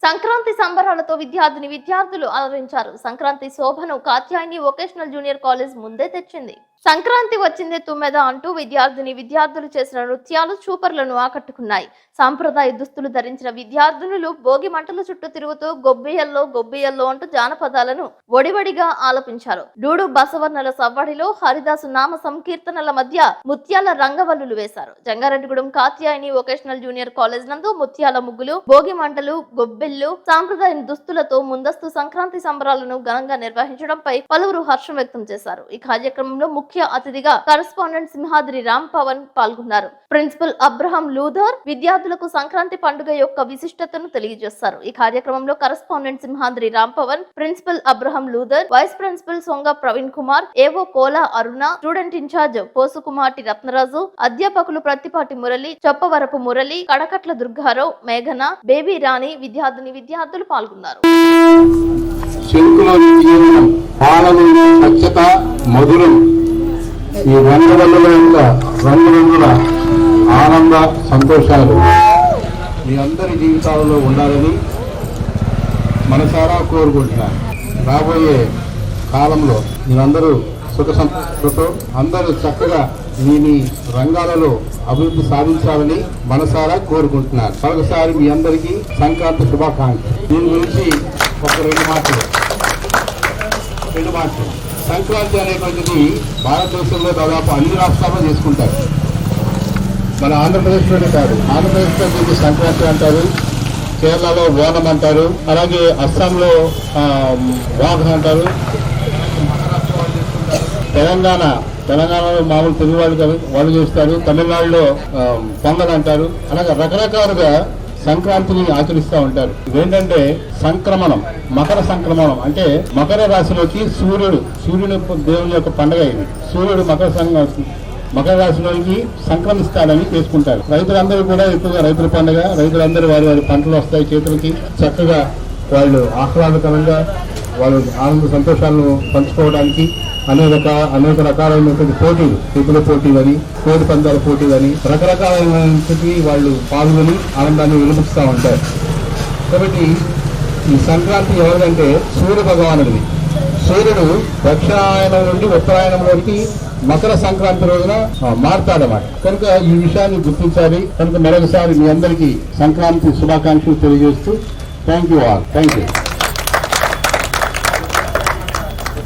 సంక్రాంతి సంబరాలతో విద్యార్థులు అలరించారు. సంక్రాంతి శోభను కాత్యాయని వొకేషనల్ జూనియర్ కాలేజ్ ముందే తెచ్చింది. సంక్రాంతి వచ్చిందే తుమ్మెద అంటూ విద్యార్థులు చేసిన నృత్యాలు చూపర్లను ఆకట్టుకున్నాయి. సాంప్రదాయ దుస్తులు ధరించిన విద్యార్థినులు భోగి మంటల చుట్టూ తిరుగుతూ గొబ్బియల్లో అంటూ జానపదాలను ఒడివడిగా ఆలపించారు. డూడు బసవర్ణల సవ్వడిలో హరిదాసు నామ సంకీర్తనల మధ్య ముత్యాల రంగవల్లులు వేశారు. Jangareddygudem Katyayani vocational junior college నందు ముత్యాల ముగ్గులు, భోగి మంటలు, గొబ్బెళ్ళు, సాంప్రదాయ దుస్తులతో ముందస్తు సంక్రాంతి సంబరాలను ఘనంగా నిర్వహించడంపై పలువురు హర్షం వ్యక్తం చేశారు. ఈ కార్యక్రమంలో ముఖ్య అతిథిగా కరెస్పాండెంట్ సింహాద్రి రామ్ పవన్ పాల్గొన్నారు. ప్రిన్సిపల్ అబ్రహం లూథర్ విద్యార్థులకు సంక్రాంతి పండుగ యొక్క విశిష్టతను తెలియజేస్తారు. ఈ కార్యక్రమంలో correspondent Simhadri Ram Pawan, principal Abraham Luther, vice principal Songa Praveen Kumar, AO Kola Aruna, student incharge Posukumati Ratnaraju, అధ్యాపకులు ప్రత్తిపాటి మురళి, చొప్పవరపు మురళి, కడకట్ల దుర్గారావు, మేఘన, బేబీ రాణి, విద్యార్థులు పాల్గొన్నారు. ఈ రంగుల యొక్క రంగురంగుల ఆనంద సంతోషాలు మీ అందరి జీవితాలలో ఉండాలని మనసారా కోరుకుంటున్నాను. రాబోయే కాలంలో మీరందరూ సుఖ సంతోషాలతో అందరూ చక్కగా మీ రంగాలలో అభివృద్ధి సాధించాలని మనసారా కోరుకుంటున్నాను. మరొకసారి మీ అందరికీ సంక్రాంతి శుభాకాంక్షలు. దీని గురించి ఒక రెండు మాటలు. సంక్రాంతి అనేటువంటిది భారతదేశంలో దాదాపు అన్ని రాష్ట్రాల్లో చేసుకుంటారు. మన ఆంధ్రప్రదేశ్లోనే కాదు, ఆంధ్రప్రదేశ్లో దీన్ని సంక్రాంతి అంటారు, కేరళలో ఓనం అంటారు, అలాగే అస్సాంలో వాఘ అంటారు, తెలంగాణలో మామూలు తెలుగు వాళ్ళు చేస్తారు, తమిళనాడులో పొంగల్ అంటారు. అలాగే రకరకాలుగా సంక్రాంతిని ఆచరిస్తూ ఉంటారు. ఇదేంటంటే సంక్రమణం, మకర సంక్రమణం అంటే మకర రాశిలోకి సూర్యుడు దేవుని యొక్క పండుగ ఇది. సూర్యుడు మకర రాశిలోకి సంక్రమిస్తాడని చేసుకుంటారు. రైతులందరూ కూడా ఎక్కువగా రైతుల పండుగ. రైతులందరూ వారి పంటలు వస్తాయి చేతులకి, చక్కగా వాళ్ళు ఆహ్లాదకరంగా వాళ్ళు ఆనంద సంతోషాలను పంచుకోవడానికి అనేక రకాలైనటువంటి పోటీలు, ఎద్దుల పోటీలని, కోడి పందాల పోటీలని, రకరకాలైనటువంటి వాళ్ళు పాల్గొని ఆనందాన్ని వెలుపుస్తూ ఉంటారు. కాబట్టి ఈ సంక్రాంతి ఎవరిదంటే సూర్య భగవానుడిది. సూర్యుడు దక్షిణాయనం నుండి ఉత్తరాయణంలోకి మకర సంక్రాంతి రోజున మారుతాడన్నమాట. కనుక ఈ విషయాన్ని గుర్తించాలి. కనుక మరొకసారి మీ అందరికీ సంక్రాంతి శుభాకాంక్షలు తెలియజేస్తూ thank you all. Thank you.